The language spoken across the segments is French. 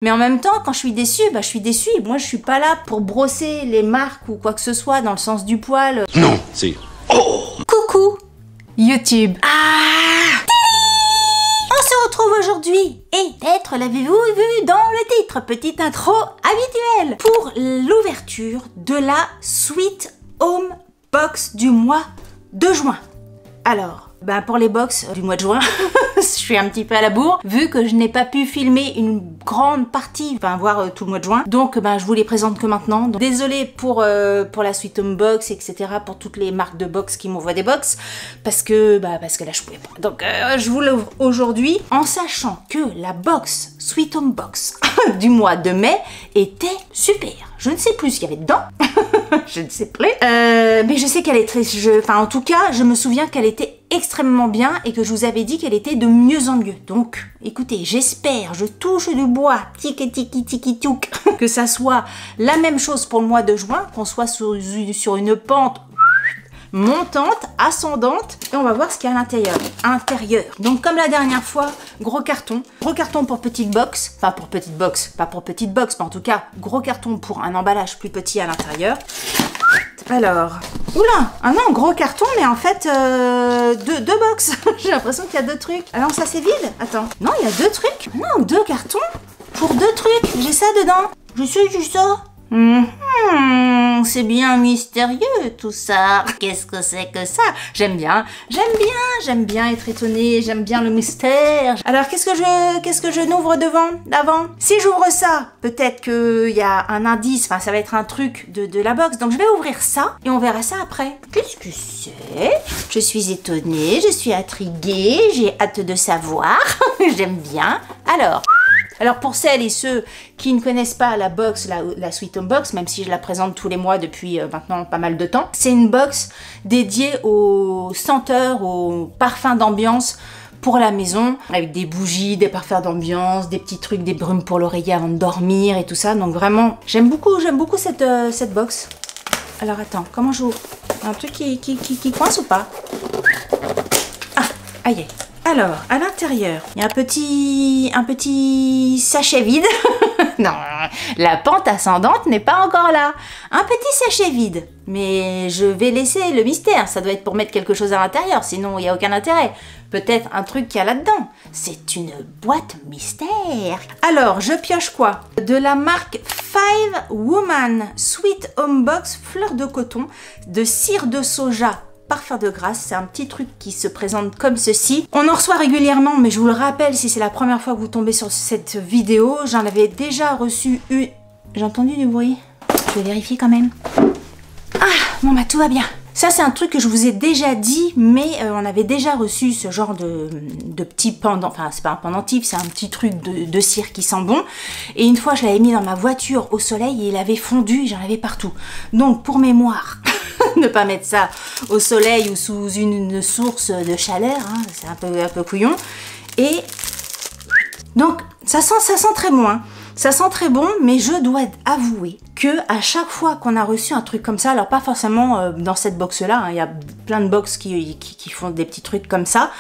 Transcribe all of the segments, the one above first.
Mais en même temps, quand je suis déçue, bah je suis déçue. Moi, je suis pas là pour brosser les marques ou quoi que ce soit dans le sens du poil. Non, c'est... Oh! Coucou YouTube. Ah! On se retrouve aujourd'hui et peut-être l'avez-vous vu dans le titre, petite intro habituelle pour l'ouverture de la Sweet Home Box du mois de juin. Alors, ben pour les box du mois de juin, je suis un petit peu à la bourre, vu que je n'ai pas pu filmer une grande partie, enfin voir tout le mois de juin. Donc ben je vous les présente que maintenant. Donc, désolée pour la Sweet Home Box, etc. pour toutes les marques de box qui m'envoient des box, parce que là je pouvais pas. Donc je vous l'ouvre aujourd'hui en sachant que la box Sweet Home Box du mois de mai était super. Je ne sais plus ce qu'il y avait dedans. Je ne sais plus. Mais je sais qu'elle est très... Enfin, en tout cas, je me souviens qu'elle était extrêmement bien et que je vous avais dit qu'elle était de mieux en mieux. Donc, écoutez, j'espère, je touche du bois, tiki tiki tiki touk, que ça soit la même chose pour le mois de juin, qu'on soit sur une pente montante, ascendante, et on va voir ce qu'il y a à l'intérieur. Donc comme la dernière fois, gros carton pour petite box, enfin pour petite box, pas pour petite box, mais en tout cas gros carton pour un emballage plus petit à l'intérieur. Alors, oula, ah non, gros carton, mais en fait deux box. J'ai l'impression qu'il y a deux trucs. Ah non, ça c'est vide. Attends, non, il y a deux trucs. Non, deux cartons pour deux trucs. J'ai ça dedans. Je sais juste ça. C'est bien mystérieux tout ça. Qu'est-ce que c'est que ça? J'aime bien être étonnée, j'aime bien le mystère. Alors qu'est-ce que je n'ouvre d'avant? Si j'ouvre ça, peut-être qu'il y a un indice, enfin ça va être un truc de la box. Donc je vais ouvrir ça et on verra ça après. Qu'est-ce que c'est? Je suis étonnée, je suis intriguée, j'ai hâte de savoir. J'aime bien. Alors pour celles et ceux qui ne connaissent pas la box, la Sweet Home Box, même si je la présente tous les mois depuis maintenant pas mal de temps, c'est une box dédiée aux senteurs, aux parfums d'ambiance pour la maison, avec des bougies, des parfums d'ambiance, des petits trucs, des brumes pour l'oreiller avant de dormir et tout ça. Donc vraiment, j'aime beaucoup cette box. Alors attends, comment j'ouvre? Un truc qui coince ou pas? Ah, aïe. Alors, à l'intérieur, il y a un petit sachet vide. Non, la pente ascendante n'est pas encore là. Un petit sachet vide. Mais je vais laisser le mystère. Ça doit être pour mettre quelque chose à l'intérieur, sinon il n'y a aucun intérêt. Peut-être un truc qu'il y a là-dedans. C'est une boîte mystère. Alors, je pioche quoi? De la marque 5 Woman Sweet Home Box fleur de coton de cire de soja. Parfum de grâce, c'est un petit truc qui se présente comme ceci. On en reçoit régulièrement, mais je vous le rappelle, si c'est la première fois que vous tombez sur cette vidéo, j'en avais déjà reçu une... J'ai entendu du bruit? Je vais vérifier quand même. Ah, bon bah tout va bien. Ça c'est un truc que je vous ai déjà dit, mais on avait déjà reçu ce genre de petit pendant, enfin c'est pas un pendentif, c'est un petit truc de cire qui sent bon. Et une fois je l'avais mis dans ma voiture au soleil et il avait fondu, j'en avais partout. Donc pour mémoire... ne pas mettre ça au soleil ou sous une source de chaleur, hein, c'est un peu couillon. Et donc ça sent très bon, hein. Ça sent très bon, mais je dois avouer que à chaque fois qu'on a reçu un truc comme ça, alors pas forcément dans cette box là, hein, il y a plein de box qui font des petits trucs comme ça,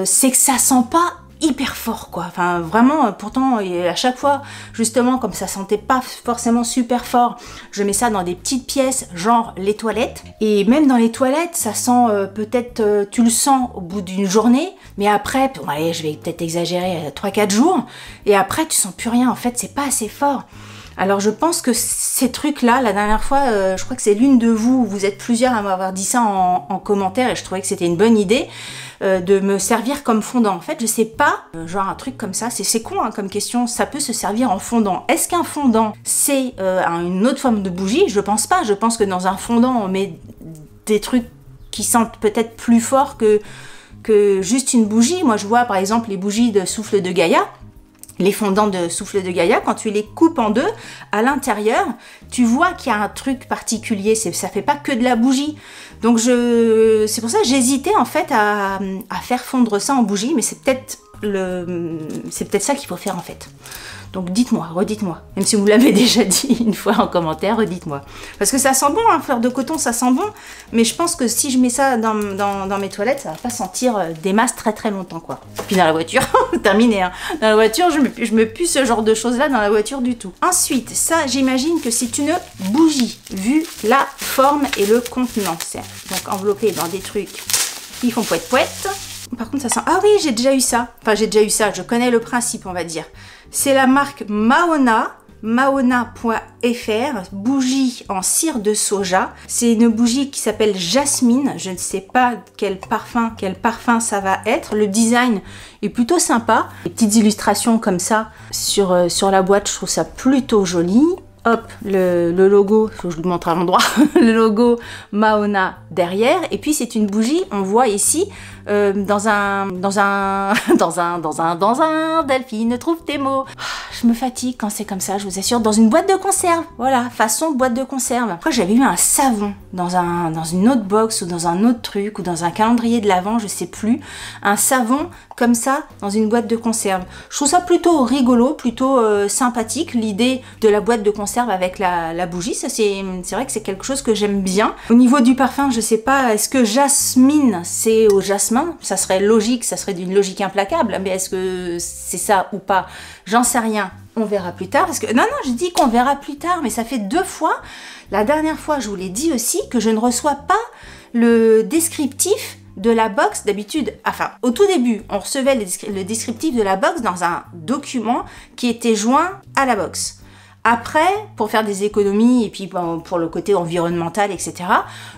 c'est que ça sent pas hyper fort quoi, enfin vraiment, pourtant et à chaque fois justement comme ça sentait pas forcément super fort, je mets ça dans des petites pièces genre les toilettes, et même dans les toilettes ça sent peut-être, tu le sens au bout d'une journée, mais après, bon, allez je vais peut-être exagérer, 3-4 jours, et après tu sens plus rien, en fait c'est pas assez fort. Alors je pense que ces trucs là, la dernière fois, je crois que c'est l'une de vous êtes plusieurs à m'avoir dit ça en commentaire, et je trouvais que c'était une bonne idée de me servir comme fondant. En fait je sais pas, genre un truc comme ça, c'est con hein, comme question, ça peut se servir en fondant. Est-ce qu'un fondant c'est une autre forme de bougie? Je pense pas, je pense que dans un fondant on met des trucs qui sentent peut-être plus fort que juste une bougie. Moi je vois par exemple les bougies de souffle de Gaïa. Les fondants de souffle de Gaïa, quand tu les coupes en deux, à l'intérieur, tu vois qu'il y a un truc particulier, ça fait pas que de la bougie. Donc c'est pour ça que j'hésitais en fait à faire fondre ça en bougie, mais c'est peut-être ça qu'il faut faire en fait. Donc dites-moi, redites-moi. Même si vous l'avez déjà dit une fois en commentaire, redites-moi. Parce que ça sent bon, hein, fleur de coton, ça sent bon. Mais je pense que si je mets ça dans mes toilettes, ça va pas sentir des masses très très longtemps, quoi. Puis dans la voiture, terminé, hein. Dans la voiture, je me pue ce genre de choses-là dans la voiture du tout. Ensuite, ça, j'imagine que c'est une bougie, vu la forme et le contenant. C'est donc enveloppé dans des trucs qui font poète-poète. Par contre, ça sent... Ah oui, j'ai déjà eu ça. Enfin, j'ai déjà eu ça. Je connais le principe, on va dire. C'est la marque Mahona. Mahona.fr, bougie en cire de soja. C'est une bougie qui s'appelle Jasmine. Je ne sais pas quel parfum ça va être. Le design est plutôt sympa. Les petites illustrations comme ça sur la boîte, je trouve ça plutôt joli. Hop, le logo, faut que je vous le montre à l'endroit, le logo Mahona derrière. Et puis c'est une bougie, on voit ici, Delphine, trouve tes mots. Je me fatigue quand c'est comme ça, je vous assure, dans une boîte de conserve. Voilà, façon boîte de conserve. Après, j'avais eu un savon dans une autre box ou dans un autre truc ou dans un calendrier de l'Avent, je sais plus. Un savon comme ça dans une boîte de conserve. Je trouve ça plutôt rigolo, plutôt sympathique, l'idée de la boîte de conserve avec la bougie. Ça, c'est vrai que c'est quelque chose que j'aime bien. Au niveau du parfum, je sais pas, est-ce que jasmine, c'est au jasmin? Ça serait logique, ça serait d'une logique implacable, mais est-ce que c'est ça ou pas? J'en sais rien. On verra plus tard. Parce que non, je dis qu'on verra plus tard, mais ça fait 2 fois. La dernière fois, je vous l'ai dit aussi, que je ne reçois pas le descriptif de la box. D'habitude, enfin, au tout début, on recevait le descriptif de la box dans un document qui était joint à la box. Après, pour faire des économies et puis pour le côté environnemental, etc.,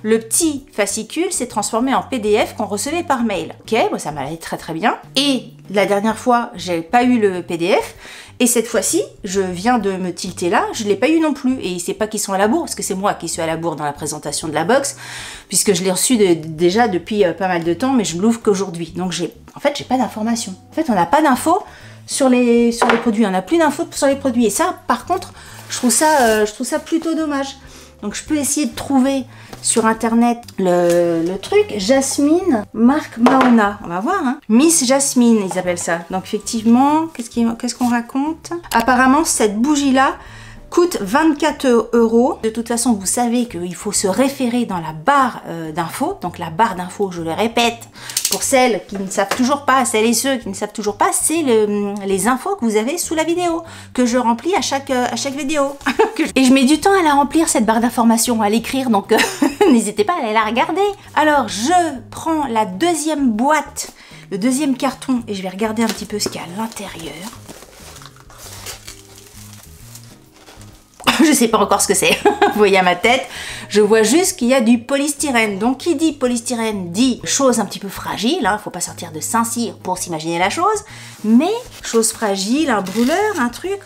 le petit fascicule s'est transformé en PDF qu'on recevait par mail. Ok, bon, ça m'allait très très bien. Et la dernière fois, j'ai pas eu le PDF. Et cette fois-ci, je viens de me tilter là, je ne l'ai pas eu non plus. Et c'est pas qu'ils sont à la bourre, parce que c'est moi qui suis à la bourre dans la présentation de la box, puisque je l'ai reçu déjà depuis pas mal de temps, mais je ne l'ouvre qu'aujourd'hui. Donc en fait, j'ai pas d'informations. En fait, on n'a pas d'infos sur les produits. On n'a plus d'infos sur les produits. Et ça, par contre, je trouve ça plutôt dommage. Donc je peux essayer de trouver sur internet le truc. Jasmine, marque Mahona. On va voir, hein. Miss Jasmine, ils appellent ça. Donc effectivement, qu'est-ce qu'on raconte? Apparemment, cette bougie-là coûte 24 €. De toute façon, vous savez qu'il faut se référer dans la barre d'infos. Donc la barre d'infos, je le répète, pour celles qui ne savent toujours pas, celles et ceux qui ne savent toujours pas, c'est les infos que vous avez sous la vidéo, que je remplis à chaque vidéo. Et je mets du temps à la remplir, cette barre d'informations, à l'écrire, donc n'hésitez pas à aller la regarder. Alors, je prends la deuxième boîte, le deuxième carton, et je vais regarder un petit peu ce qu'il y a à l'intérieur. Je sais pas encore ce que c'est, vous voyez à ma tête, je vois juste qu'il y a du polystyrène. Donc qui dit polystyrène dit chose un petit peu fragile, hein, faut pas sortir de Saint-Cyr pour s'imaginer la chose, mais chose fragile, un brûleur, un truc.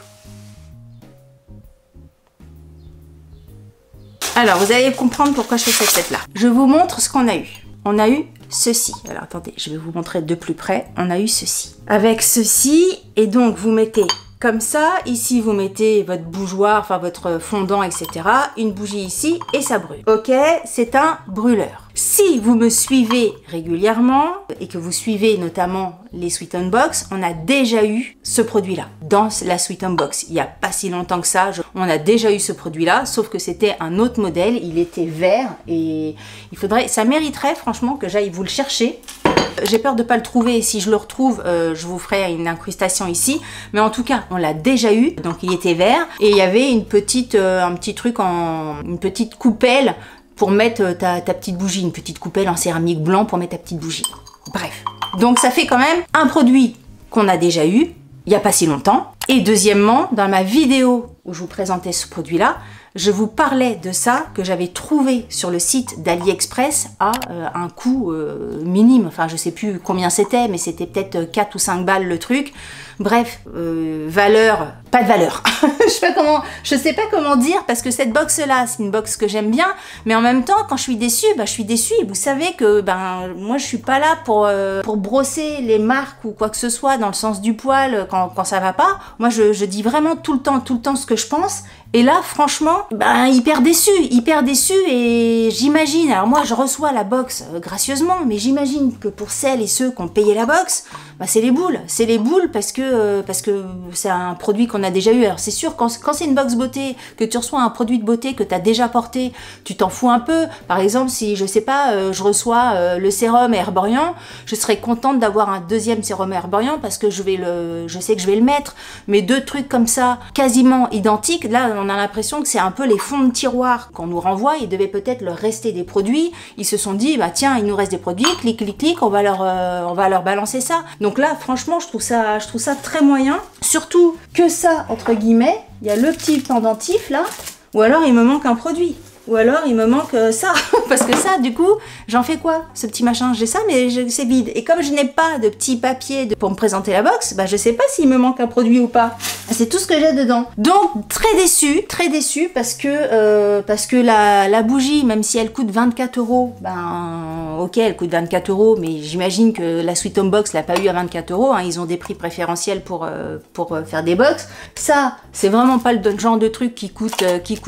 Alors vous allez comprendre pourquoi je fais cette tête là. Je vous montre ce qu'on a eu. On a eu ceci. Alors attendez, je vais vous montrer de plus près. On a eu ceci. Avec ceci, et donc vous mettez comme ça, ici vous mettez votre bougeoir, enfin votre fondant, etc. Une bougie ici et ça brûle. Ok, c'est un brûleur. Si vous me suivez régulièrement et que vous suivez notamment les Sweet Unbox, on a déjà eu ce produit-là dans la Sweet Unbox. Il n'y a pas si longtemps que ça, on a déjà eu ce produit-là, sauf que c'était un autre modèle, il était vert et ça mériterait franchement que j'aille vous le chercher. J'ai peur de ne pas le trouver, si je le retrouve, je vous ferai une incrustation ici. Mais en tout cas, on l'a déjà eu, donc il était vert. Et il y avait un petit truc une petite coupelle pour mettre ta petite bougie. Une petite coupelle en céramique blanc pour mettre ta petite bougie. Bref. Donc ça fait quand même un produit qu'on a déjà eu, il n'y a pas si longtemps. Et deuxièmement, dans ma vidéo où je vous présentais ce produit-là, je vous parlais de ça que j'avais trouvé sur le site d'AliExpress à un coût minime. Enfin, je sais plus combien c'était, mais c'était peut-être 4 ou 5 balles le truc. Bref, valeur, pas de valeur. je sais pas comment dire, parce que cette box-là, c'est une box que j'aime bien, mais en même temps, quand je suis déçue, je suis déçue. Et vous savez que moi, je suis pas là pour brosser les marques ou quoi que ce soit dans le sens du poil quand ça va pas. Moi, je dis vraiment tout le temps ce que je pense. Et là, franchement, hyper déçu et j'imagine, alors moi je reçois la box gracieusement, mais j'imagine que pour celles et ceux qui ont payé la box, bah c'est les boules parce que c'est un produit qu'on a déjà eu. Alors c'est sûr, quand c'est une box beauté, que tu reçois un produit de beauté que tu as déjà porté, tu t'en fous un peu. Par exemple, si je sais pas, je reçois le sérum Herborian, je serais contente d'avoir un deuxième sérum Herborian parce que je sais que je vais le mettre. Mais deux trucs comme ça, quasiment identiques, là on a l'impression que c'est un peu les fonds de tiroir qu'on nous renvoie. Il devait peut-être leur rester des produits. Ils se sont dit, bah tiens, il nous reste des produits, clic, clic, clic, on va leur balancer ça. Donc là, franchement, je trouve ça très moyen. Surtout que ça, entre guillemets, il y a le petit pendentif là, ou alors il me manque un produit. Ou alors il me manque ça, parce que ça, du coup, j'en fais quoi, ce petit machin? J'ai ça, mais c'est vide. Et comme je n'ai pas de petit papier pour me présenter la box, bah je sais pas s'il me manque un produit ou pas. C'est tout ce que j'ai dedans. Donc très déçue, parce que la bougie, même si elle coûte 24 €, ben ok, elle coûte 24 €, mais j'imagine que la Sweet Home Box l'a pas eu à 24 €. Hein, ils ont des prix préférentiels pour faire des box. Ça, c'est vraiment pas le genre de truc qui coûte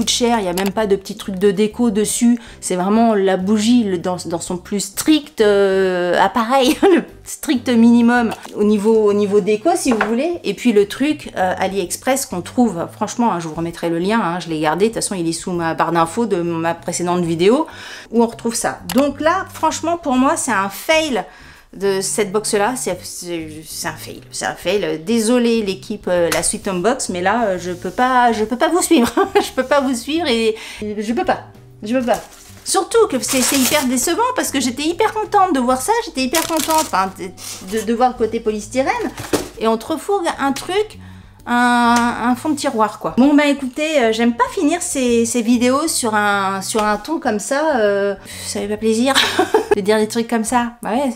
cher. Il y a même pas de petits trucs de déco dessus, c'est vraiment la bougie dans son plus strict appareil, le strict minimum au niveau déco si vous voulez. Et puis le truc AliExpress qu'on trouve, franchement, hein, je vous remettrai le lien, hein, je l'ai gardé, de toute façon il est sous ma barre d'infos de ma précédente vidéo où on retrouve ça. Donc là, franchement, pour moi, c'est un fail de cette box là, c'est un fail, désolé l'équipe la Sweet Home Box, mais là je peux pas vous suivre. Je peux pas vous suivre et je peux pas. Surtout que c'est hyper décevant parce que j'étais hyper contente de voir ça, j'étais hyper contente enfin, de voir le côté polystyrène et on te refourgue un truc, un fond de tiroir quoi. Bon bah écoutez, j'aime pas finir ces vidéos sur un ton comme ça, ça fait pas plaisir de dire des trucs comme ça. Bah ouais,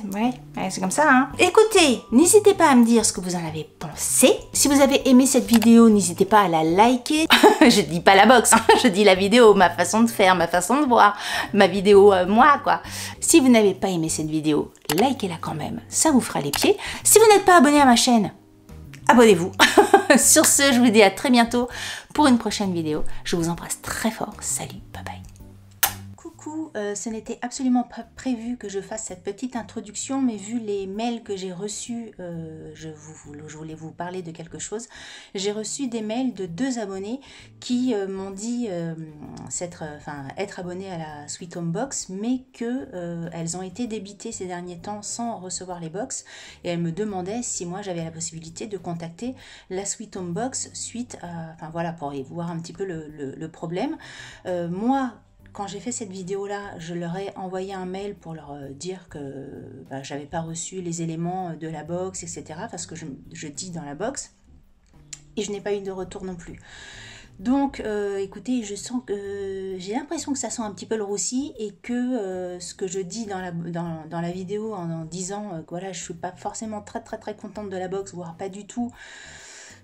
c'est comme ça hein. Écoutez, n'hésitez pas à me dire ce que vous en avez pensé. Si vous avez aimé cette vidéo, n'hésitez pas à la liker. Je dis pas la box, hein, je dis la vidéo, ma façon de faire, ma façon de voir, ma vidéo moi quoi. Si vous n'avez pas aimé cette vidéo, likez-la quand même, ça vous fera les pieds. Si vous n'êtes pas abonné à ma chaîne, abonnez-vous. Sur ce, je vous dis à très bientôt pour une prochaine vidéo. Je vous embrasse très fort. Salut, bye bye. Coucou, ce n'était absolument pas prévu que je fasse cette petite introduction, mais vu les mails que j'ai reçus, je voulais vous parler de quelque chose. J'ai reçu des mails de 2 abonnés qui m'ont dit être abonnés à la Sweet Home Box, mais que elles ont été débitées ces derniers temps sans recevoir les box, et elles me demandaient si moi j'avais la possibilité de contacter la Sweet Home Box suite à, enfin voilà, pour voir un petit peu le problème. Moi, quand j'ai fait cette vidéo là, je leur ai envoyé un mail pour leur dire que j'avais pas reçu les éléments de la box, etc. parce que je dis dans la box, et je n'ai pas eu de retour non plus. Donc écoutez, je sens que j'ai l'impression que ça sent un petit peu le roussi, et que ce que je dis dans la vidéo en disant que voilà, je suis pas forcément très contente de la box, voire pas du tout.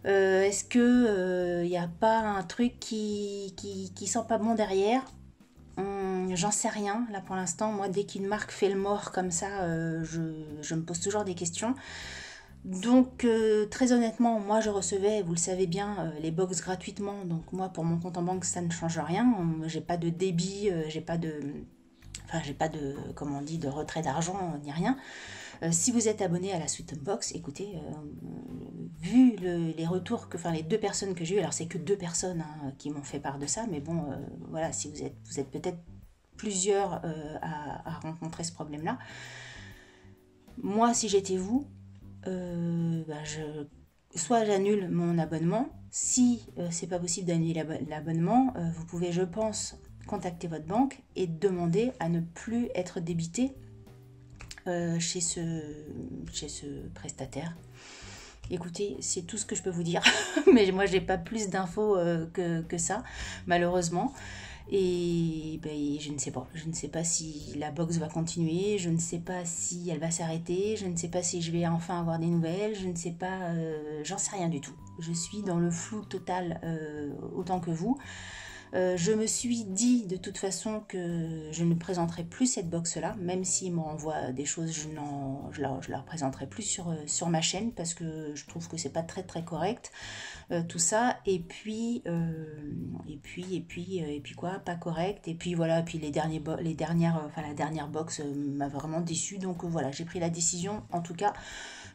Est-ce que y a pas un truc qui sent pas bon derrière? J'en sais rien là pour l'instant. Moi, dès qu'une marque fait le mort comme ça, je me pose toujours des questions. Donc très honnêtement, moi je recevais, vous le savez bien, les box gratuitement. Donc moi, pour mon compte en banque, ça ne change rien. J'ai pas de débit, j'ai pas de comment on dit, de retrait d'argent ni rien. Si vous êtes abonné à la Sweet Home Box, écoutez, vu les retours que, enfin les 2 personnes que j'ai eues, alors c'est que 2 personnes hein, qui m'ont fait part de ça, mais bon, voilà, si vous êtes peut-être plusieurs à rencontrer ce problème-là. Moi, si j'étais vous, soit j'annule mon abonnement. Si c'est pas possible d'annuler l'abonnement, vous pouvez, je pense, contacter votre banque et demander à ne plus être débité chez ce prestataire. Écoutez, c'est tout ce que je peux vous dire. Mais moi, j'ai pas plus d'infos que ça, malheureusement. Et je ne sais pas. Je ne sais pas si la box va continuer. Je ne sais pas si elle va s'arrêter. Je ne sais pas si je vais enfin avoir des nouvelles. Je ne sais pas. J'en sais rien du tout. Je suis dans le flou total autant que vous. Je me suis dit de toute façon que je ne présenterai plus cette box là, même s'ils me renvoient des choses, je leur présenterai plus sur ma chaîne, parce que je trouve que c'est pas très correct tout ça. Et puis quoi, pas correct. Et puis voilà, puis la dernière box m'a vraiment déçue. Donc voilà, j'ai pris la décision en tout cas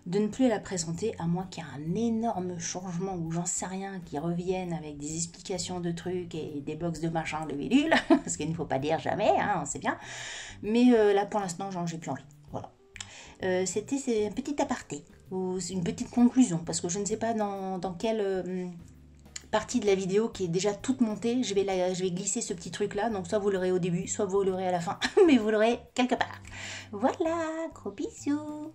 de ne plus la présenter, à moins qu'il y ait un énorme changement ou j'en sais rien, qui reviennent avec des explications de trucs et des box de machin, de bidule, parce qu'il ne faut pas dire jamais, hein, on sait bien. Mais là pour l'instant, j'ai plus envie. Voilà. C'est un petit aparté, ou une petite conclusion, parce que je ne sais pas dans quelle partie de la vidéo qui est déjà toute montée, je vais glisser ce petit truc là, donc soit vous l'aurez au début, soit vous l'aurez à la fin, mais vous l'aurez quelque part. Voilà, gros bisous.